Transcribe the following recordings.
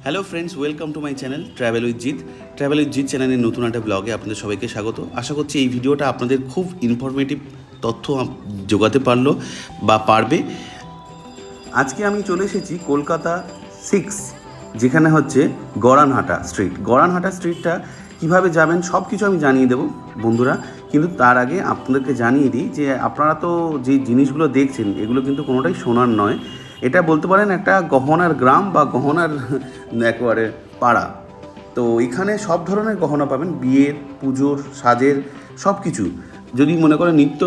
Hello friends, welcome to my channel travel with Jeet. Travel with Jeet চ্যানেলের নতুন একটা ব্লগে আপনাদের সবাইকে স্বাগত। আশা করছি এই ভিডিওটা আপনাদের খুব ইনফরমেটিভ তথ্য জোগাতে পারলো বা পারবে। আজকে আমি চলে এসেছি কলকাতা 6, যেখানে হচ্ছে গড়ানহাটা স্ট্রিট। গড়ানহাটা স্ট্রিটটা কীভাবে যাবেন সব কিছু আমি জানিয়ে দেবো বন্ধুরা, কিন্তু তার আগে আপনাদেরকে জানিয়ে দিই যে আপনারা তো যে জিনিসগুলো দেখছেন এগুলো কিন্তু কোনোটাই সোনার নয়। এটা বলতে পারেন একটা গহনার গ্রাম বা গহনার একেবারে পাড়া। তো এখানে সব ধরনের গহনা পাবেন, বিয়ের, পুজোর, সাজের সব কিছু। যদি মনে করেন নিত্য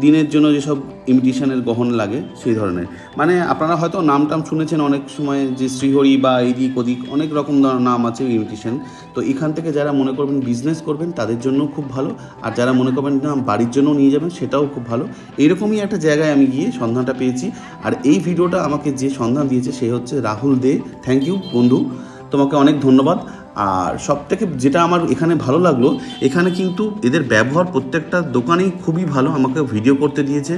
দিনের জন্য যেসব ইমিটেশনের গহনা লাগে সেই ধরনের, মানে আপনারা হয়তো নাম টাম শুনেছেন অনেক সময় যে শ্রীহরি বা এদিক ওদিক অনেক রকম নাম আছে ইমিটেশন। তো এখান থেকে যারা মনে করবেন বিজনেস করবেন তাদের জন্য খুব ভালো, আর যারা মনে করবেন না বাড়ির জন্য নিয়ে যাবেন সেটাও খুব ভালো। এইরকমই একটা জায়গায় আমি গিয়ে সন্ধানটা পেয়েছি, আর এই ভিডিওটা আমাকে যে সন্ধান দিয়েছে সে হচ্ছে রাহুল দে। থ্যাংক ইউ বন্ধু, তোমাকে অনেক ধন্যবাদ। আর সব থেকে যেটা আমার এখানে ভালো লাগলো, এখানে কিন্তু এদের ব্যবহার প্রত্যেকটা দোকানেই খুবই ভালো, আমাকে ভিডিও করতে দিয়েছে।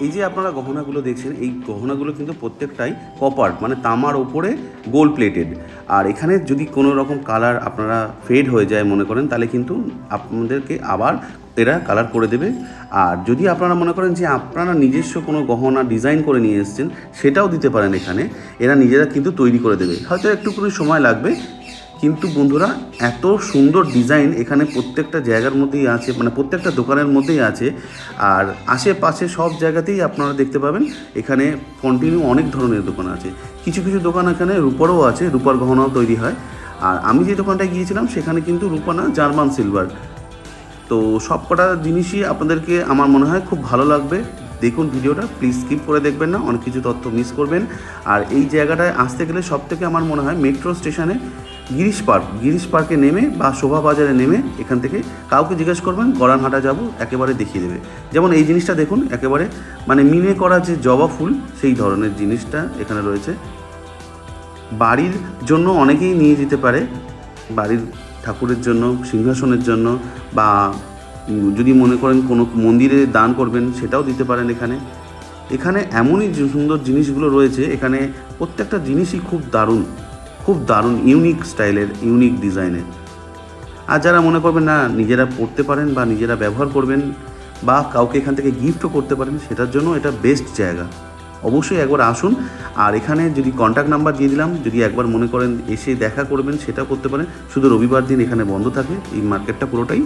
এই যে আপনারা গহনাগুলো দেখছেন, এই গহনাগুলো কিন্তু প্রত্যেকটাই কপার, মানে তামার ওপরে গোল্ড প্লেটেড। আর এখানে যদি কোনো রকম কালার আপনারা ফেড হয়ে যায় মনে করেন, তাহলে কিন্তু আপনাদেরকে আবার এরা কালার করে দেবে। আর যদি আপনারা মনে করেন যে আপনারা নিজস্ব কোনো গহনা ডিজাইন করে নিয়ে এসেছেন, সেটাও দিতে পারেন এখানে, এরা নিজেরা কিন্তু তৈরি করে দেবে। হয়তো একটুখানি সময় লাগবে, কিন্তু বন্ধুরা এত সুন্দর ডিজাইন এখানে প্রত্যেকটা জায়গার মধ্যেই আছে, মানে প্রত্যেকটা দোকানের মধ্যেই আছে। আর আশেপাশে সব জায়গাতেই আপনারা দেখতে পাবেন এখানে কন্টিনিউ অনেক ধরনের দোকান আছে। কিছু কিছু দোকান এখানে রূপারও আছে, রূপার গহনাও তৈরি হয়। আর আমি যে দোকানটায় গিয়েছিলাম সেখানে কিন্তু রূপা না, জার্মান সিলভার। তো সব কটা জিনিসই আপনাদেরকে আমার মনে হয় খুব ভালো লাগবে। দেখুন ভিডিওটা, প্লিজ স্কিপ করে দেখবেন না, অনেক কিছু তথ্য মিস করবেন। আর এই জায়গাটায় আসতে গেলে সব থেকে আমার মনে হয় মেট্রো স্টেশনে গিরিশ পার্কে নেমে বা শোভা বাজারে নেমে এখান থেকে কাউকে জিজ্ঞেস করবেন গড়ানহাটা যাব, একেবারে দেখিয়ে দেবে। যেমন এই জিনিসটা দেখুন, একেবারে মানে মিনে করা যে জবা ফুল সেই ধরনের জিনিসটা এখানে রয়েছে। বাড়ির জন্য অনেকেই নিয়ে যেতে পারে, বাড়ির ঠাকুরের জন্য, সিংহাসনের জন্য, বা যদি মনে করেন কোনো মন্দিরে দান করবেন সেটাও দিতে পারেন। এখানে এমনই সুন্দর জিনিসগুলো রয়েছে, এখানে প্রত্যেকটা জিনিসই খুব দারুণ, খুব দারুণ, ইউনিক স্টাইলের, ইউনিক ডিজাইনের। আর যারা মনে করবেন না নিজেরা পড়তে পারেন বা নিজেরা ব্যবহার করবেন বা কাউকে এখান থেকে গিফটও করতে পারেন, সেটার জন্য এটা বেস্ট জায়গা। অবশ্যই একবার আসুন। আর এখানে যদি কন্ট্যাক্ট নাম্বার দিয়ে দিলাম, যদি একবার মনে করেন এসে দেখা করবেন সেটাও করতে পারেন। শুধু রবিবার দিন এখানে বন্ধ থাকে এই মার্কেটটা পুরোটাই।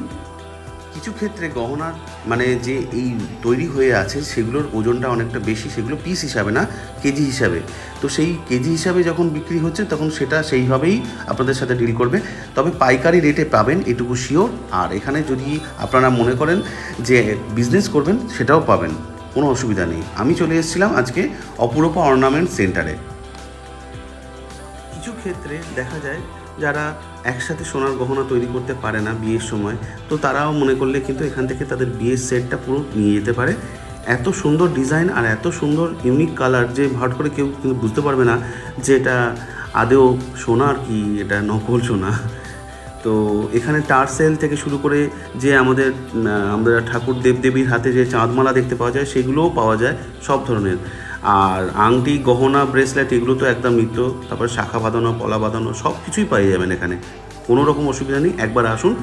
কিছু ক্ষেত্রে গহনার মানে যে এই তৈরি হয়ে আছে সেগুলোর ওজনটা অনেকটা বেশি, সেগুলো পিস হিসাবে না, কেজি হিসাবে। তো সেই কেজি হিসাবে যখন বিক্রি হচ্ছে তখন সেটা সেইভাবেই আপনাদের সাথে ডিল করবে, তবে পাইকারি রেটে পাবেন এটুকু শিওর। আর এখানে যদি আপনারা মনে করেন যে বিজনেস করবেন সেটাও পাবেন, কোনো অসুবিধা নেই। আমি চলে এসেছিলাম আজকে অপরূপা অর্নামেন্ট সেন্টারে। কিছু ক্ষেত্রে দেখা যায় যারা একসাথে সোনার গহনা তৈরি করতে পারে না বিয়ের সময়, তো তারাও মনে করলে কিন্তু এখান থেকে তাদের বিয়ের সেটটা পুরো নিয়ে যেতে পারে। এত সুন্দর ডিজাইন আর এত সুন্দর ইউনিক কালার যে হট করে কেউ কিন্তু বুঝতে পারবে না যে এটা আদেও সোনা আর কি এটা নকল সোনা। তো এখানে টার্সেল থেকে শুরু করে যে আমরা ঠাকুর দেবদেবীর হাতে যে চাঁদমালা দেখতে পাওয়া যায় সেগুলোও পাওয়া যায় সব ধরনের। আর আংটি, গহনা, ব্রেসলেট এগুলো তো একদম নিত্য, তারপর শাখা বাঁধানো, পলা বাঁধানো সব কিছুই পেয়ে যাবেন এখানে, কোনো রকম অসুবিধা নেই, একবার আসুন।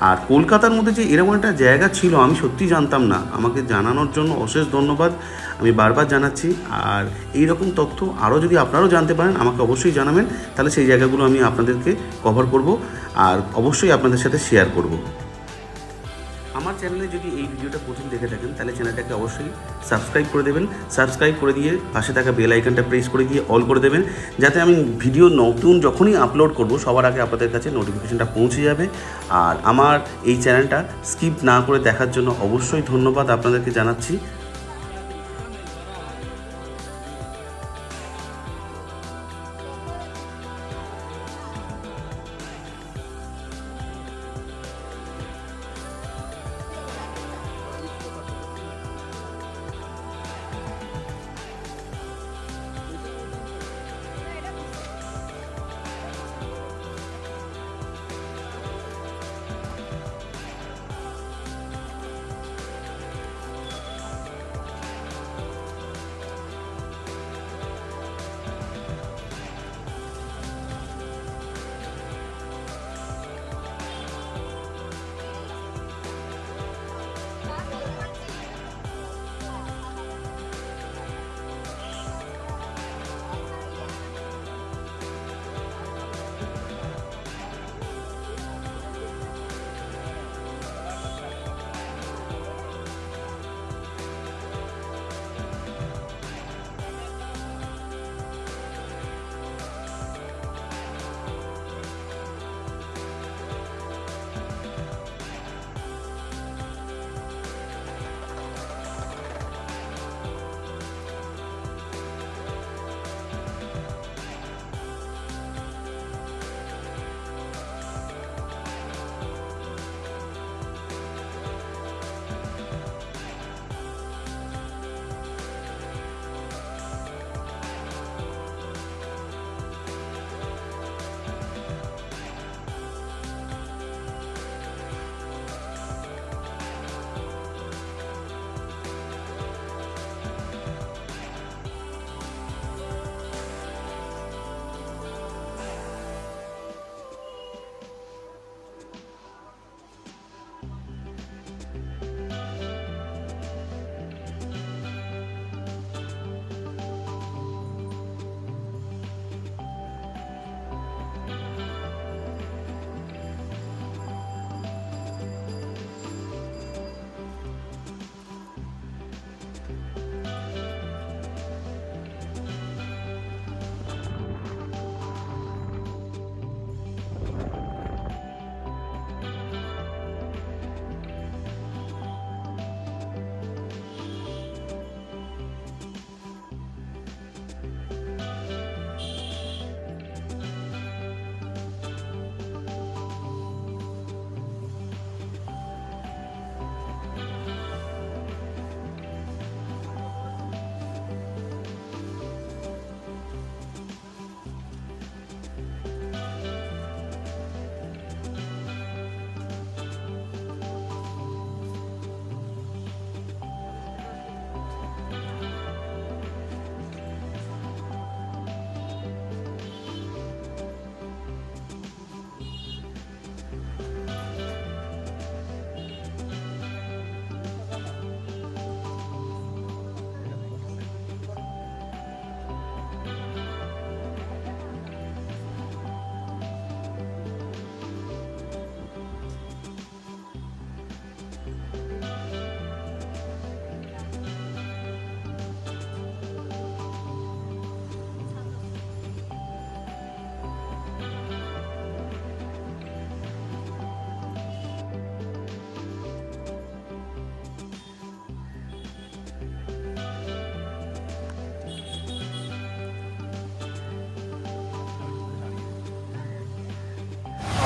আর কলকাতার মধ্যে যে এরকম একটা জায়গা ছিল আমি সত্যি জানতাম না, আমাকে জানানোর জন্য অশেষ ধন্যবাদ, আমি বারবার জানাচ্ছি। আর এই রকম তথ্য আরও যদি আপনারাও জানতে পারেন আমাকে অবশ্যই জানাবেন, তাহলে সেই জায়গাগুলো আমি আপনাদেরকে কভার করব আর অবশ্যই আপনাদের সাথে শেয়ার করব। আমার চ্যানেলে যদি এই ভিডিওটা প্রথম দেখে থাকেন তাহলে চ্যানেলটাকে অবশ্যই সাবস্ক্রাইব করে দেবেন। সাবস্ক্রাইব করে দিয়ে পাশে থাকা বেল আইকনটা প্রেস করে দিয়ে অল করে দেবেন, যাতে আমি ভিডিও নতুন যখনই আপলোড করব সবার আগে আপনাদের কাছে নোটিফিকেশনটা পৌঁছে যাবে। আর আমার এই চ্যানেলটা স্কিপ না করে দেখার জন্য অবশ্যই ধন্যবাদ আপনাদেরকে জানাচ্ছি।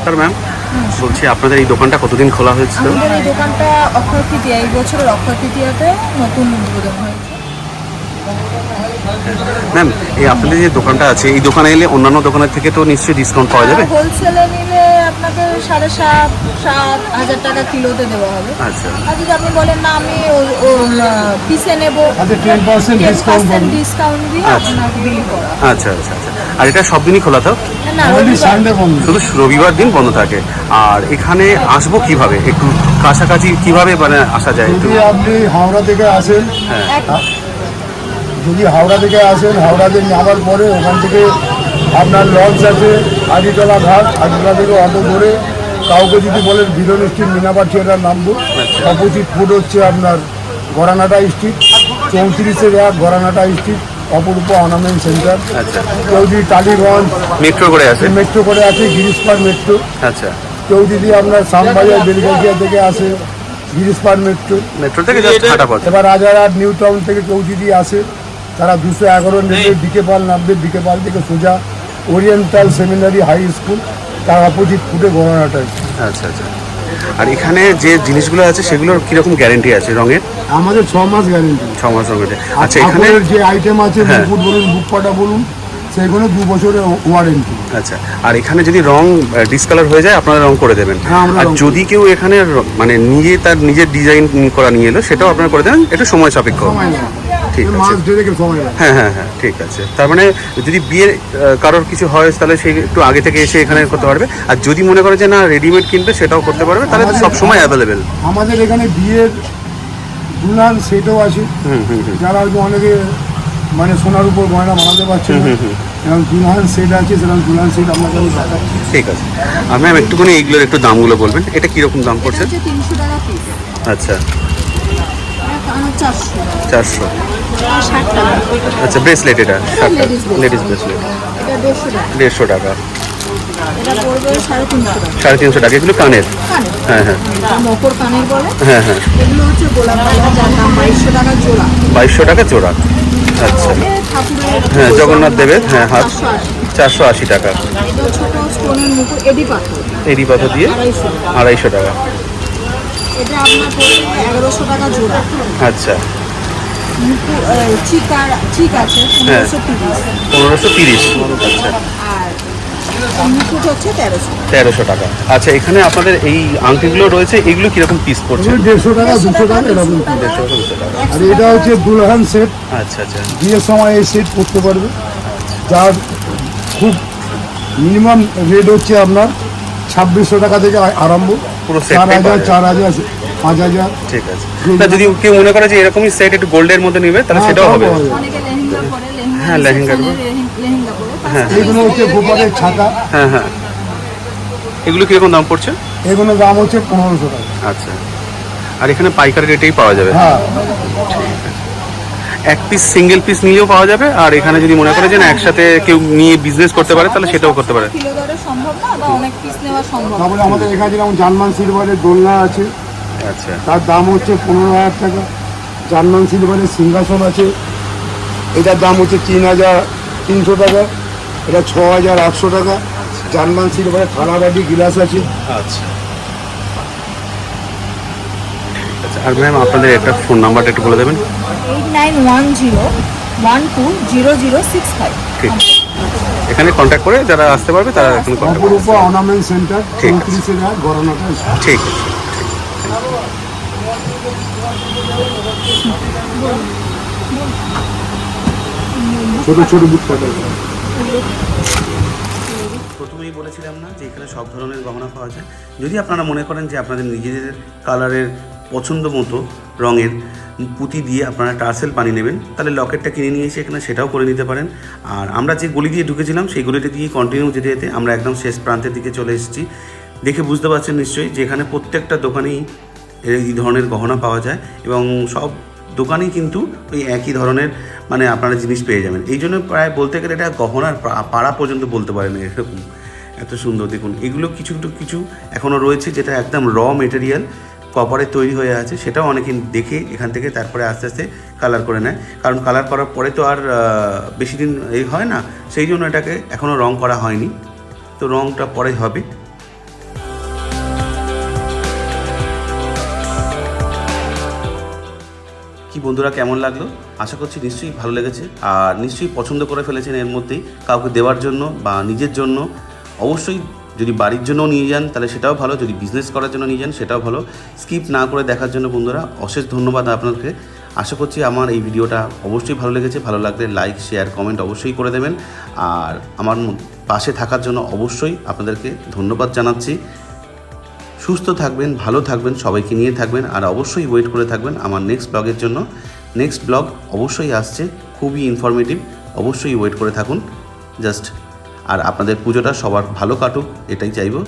নমস্কার ম্যাম, বলছি আপনাদের এই দোকানটা কতদিন খোলা হয়েছিল? আমাদের এই দোকানটা অক্ষয় তৃতীয়া, এই বছরের অক্ষয় তৃতীয়াতে নতুন উদ্বোধন হয়েছে। ম্যাম, এই আপনাদের যে দোকানটা আছে, এই দোকানে এলে অন্যান্য দোকানের থেকে তো নিশ্চয়ই ডিসকাউন্ট পাওয়া যাবে? হোলসেলে নিলে আপনাকে 7,500-7,000 টাকা কিলোতে দেওয়া হবে। আচ্ছা, আর যদি আপনি বলেন না আমি পিসে নেবো, 10% ডিসকাউন্ট দিয়ে আপনাকে বিল করা। আচ্ছা আচ্ছা আচ্ছা। আর এটা সব দিনই খোলা তো? না, সানডে বন্ধ। শুধু রবিবার দিন বন্ধ থাকে। আর এখানে আসবো কিভাবে, একটু কাছাকাছি কিভাবে মানে আসা যায় একটু? যদি আপনি হাওড়া থেকে আসেন, যদি হাওড়া থেকে আসেন, হাওড়াতে নামার পরে ওখান থেকে আপনার লঞ্চ আছে আদিতলা ঘাট, আদিতলা থেকে অটো ধরে কাউকে যদি বলেন বিরন স্ট্রিট মিনাবার থিয়েটার নামবো, অপোজিট ফুড হচ্ছে আপনার গড়ানাটা স্ট্রিট, 34-1 গড়ানাটা স্ট্রিট, অপরূপা অর্নামেন্ট সেন্টার। আচ্ছা, কেউ যদি টালিগঞ্জ মেট্রো করে আসে? মেট্রো করে আছে, গিরিশ পার্ক মেট্রো। আচ্ছা, কেউ যদি আপনার শ্যামবাজার বেলগাছিয়া থেকে আসে, গিরিশ পার্ক মেট্রো থেকে জাস্ট হাঁটা পথ। এবার রাজারহাট নিউ টাউন থেকে কেউ যদি আসে, তারা 211 নেবে, বিকেপাল নামবে, বিকেপাল থেকে সোজা ওরিয়েন্টাল সেমিনারি হাই স্কুল, তার অপোজিট ফুটে গড়ানাটায়। আচ্ছা আচ্ছা। আর এখানে যে জিনিসগুলো আছে সেগুলোর কিরকম গ্যারেন্টি আছে রঙের? আমাদের 6 মাস গ্যারেন্টি। 6 মাস রঙের। আচ্ছা, আচ্ছা, এখানে এখানে যে আইটেম আছে, হ্যাঁ। মুকুট বলুন, বুকপাটা বলুন, সেগুলো 2 বছরের ওয়ারেন্টি। আচ্ছা, আর এখানে যদি রং ডিসকালার হয়ে যায় আপনারা রং করে দেবেন? হ্যাঁ, আমরা আর রং যদি কেউ এখানে মানে তার নিজের ডিজাইন করা নিয়ে এলো, সেটাও আপনারা করে দেবেন? একটু সময় সাপেক্ষ। সময় না, ঠিক আছে। মাস দেড়েকের সময় না। হ্যাঁ হ্যাঁ হ্যাঁ, ঠিক আছে। তার মানে যদি বিয়ের কারোর কিছু হয় তাহলে সে একটু আগে থেকে এসে এখানে করতে পারবে। আর যদি মনে করে যে না রেডিমেড কিনবে, সেটাও করতে পারবে, তাহলে সব সময় অ্যাভেলেবেল। আমাদের এখানে বিয়ের দুলহান সেটও আছে। যারা হয়তো অনেকে মানে সোনার উপর গয়না বানাতে পারছে না, এরকম দুলহান সেট আছে, সেরকম দুলহান সেট আপনাকে আমি দেখাচ্ছি। ঠিক আছে। আর ম্যাম, একটুখানি এইগুলোর একটু দামগুলো বলবেন, এটা কীরকম দাম পড়ছে? 300 টাকা পিস, আচ্ছা, 400, 400। 60 টাকা। আচ্ছা, ব্রেসলেট, এটা 60 টাকা, Ladies লেডিস ব্রেসলেট এটা 150 টাকা, 150 টাকা, এটা পড়বে 350 টাকা। 350 টাকা। এগুলো কানের? কানের, হ্যাঁ হ্যাঁ এটা মকর কানের বলে। হ্যাঁ হ্যাঁ। এগুলো হচ্ছে গোলাপ পাতা, যার দাম 2200 টাকা জোড়া। 2200 টাকা জোড়া। আচ্ছা, এ ঠাকুরের হ্যাঁ, জগন্নাথ দেবের, হ্যাঁ, হাত 480। 480 টাকা। এটা ছোট স্টোনের মুকুট, এডি পাথর, এডি পাথর দিয়ে 250 টাকা। 250 টাকা। এটা আপনার পড়বে 1100 টাকা জোড়া। আচ্ছা, চিক আছে হ্যাঁ। 1530, 1530। আচ্ছা, আর মুকুট হচ্ছে 1300। 1300 টাকা। আচ্ছা, এখানে আপনাদের এই আংটিগুলো রয়েছে, এগুলো কিরকম পিস পড়ছে? 150 টাকা, 200 টাকা এরকম। 150 টাকা। আর এটা হচ্ছে দুলহান সেট, আচ্ছা আচ্ছা। বিয়ের সময় এই সেট করতে পারবে, যার খুব মিনিমাম রেট হচ্ছে আপনার 2600 টাকা থেকে আরম্ভ, পুরো set টাই 4000, পাওয়া যায়। 4000, 5000। ঠিক আছে। না, যদি কেউ মনে করে যে এরকমই সেট একটু গোল্ডের মধ্যে নেবে, তাহলে সেটাও হবে? অনেকে লেহেঙ্গা পরে, হ্যাঁ, লেহেঙ্গা লেহেঙ্গা পরে। হ্যাঁ। এগুলো হচ্ছে গোপালের ছাতা, হ্যাঁ হ্যাঁ। এগুলো কিরকম দাম পড়ছে? এগুলো দাম হচ্ছে 1500 টাকা। আচ্ছা। আর এখানে পাইকারি রেটেই পাওয়া যাবে? হ্যাঁ, এক পিস সিঙ্গেল পিস নিলেও পাওয়া যাবে। আর এখানে যদি মনে করে যে না একসাথে কেউ নিয়ে বিজনেস করতে পারে, তাহলে সেটাও করতে পারে? কিলো দরে সম্ভব না, বা অনেক পিস নেওয়া সম্ভব। তারপরে আমাদের এখানে যেমন জার্মান সিলভারের দোলনা আছে, আচ্ছা তার দাম হচ্ছে 15000 টাকা। জার্মান সিলভারের সিংহাসন আছে, এটার দাম হচ্ছে 3300 টাকা। এটা 6800 টাকা। জার্মান সিলভারের থালাবাটি গিলাস আছে। আচ্ছা আচ্ছা। আর ম্যাম, আপনাদের একটা ফোন নাম্বারটা একটু বলে দেবেন? 8910120065। ঠিক আছে। এখানে কন্ট্যাক্ট করে যারা আসতে পারবে তারা এখানে কন্ট্যাক্ট করবে। অপরূপা অর্নামেন্ট সেন্টার, ঠিক আছে। 34 গড়নাটা। ঠিক আছে। ছোট ছোট বুট কাটা। প্রথমেই বলেছিলাম না যে এখানে সব ধরনের গহনা পাওয়া যায়। যদি আপনারা মনে করেন যে আপনাদের নিজেদের কালারের পছন্দ মতো রঙের পুঁতি দিয়ে আপনারা টার্সেল পানি নেবেন, তাহলে লকেটটা কিনে নিয়ে এসে এখানে সেটাও করে নিতে পারেন। আর আমরা যে গলি দিয়ে ঢুকেছিলাম, সেই গলিটা দিয়ে কন্টিনিউ যেতে যেতে আমরা একদম শেষ প্রান্তের দিকে চলে এসেছি। দেখে বুঝতে পারছেন নিশ্চয়ই যে এখানে প্রত্যেকটা দোকানেই এই ধরনের গহনা পাওয়া যায়, এবং সব দোকানেই কিন্তু ওই একই ধরনের মানে আপনারা জিনিস পেয়ে যাবেন। এই জন্য প্রায় বলতে গেলে এটা গহনার পাড়া পর্যন্ত বলতে পারেন, এরকম এত সুন্দর। দেখুন, এগুলো কিছু এখনও রয়েছে যেটা একদম র মেটেরিয়াল কপারের তৈরি হয়ে আছে, সেটাও অনেকে দেখে এখান থেকে তারপরে আস্তে আস্তে কালার করে নেয়। কারণ কালার করার পরে তো আর বেশি দিন এই হয় না, সেই জন্য এটাকে এখনও রং করা হয়নি, তো রংটা পরে হবে। কি বন্ধুরা, কেমন লাগলো? আশা করছি নিশ্চয়ই ভালো লেগেছে, আর নিশ্চয়ই পছন্দ করে ফেলেছেন এর মধ্যেই। কাউকে দেওয়ার জন্য বা নিজের জন্য, অবশ্যই যদি বাড়ির জন্য নিয়ে যান তাহলে সেটাও ভালো, যদি বিজনেস করার জন্য নিয়ে যান সেটাও ভালো। স্কিপ না করে দেখার জন্য বন্ধুরা অশেষ ধন্যবাদ আপনাকে। আশা করছি আমার এই ভিডিওটা অবশ্যই ভালো লেগেছে। ভালো লাগলে লাইক, শেয়ার, কমেন্ট অবশ্যই করে দেবেন। আর আমার পাশে থাকার জন্য অবশ্যই আপনাদেরকে ধন্যবাদ জানাচ্ছি। সুস্থ থাকবেন, ভালো থাকবেন, সবাইকে নিয়ে থাকবেন, আর অবশ্যই ওয়েট করে থাকবেন আমার নেক্সট ব্লগের জন্য। নেক্সট ব্লগ অবশ্যই আসছে, খুবই ইনফরমেটিভ, অবশ্যই ওয়েট করে থাকুন। জাস্ট আর আপনাদের পুজোটা সবার ভালো কাটুক এটাই চাইবো।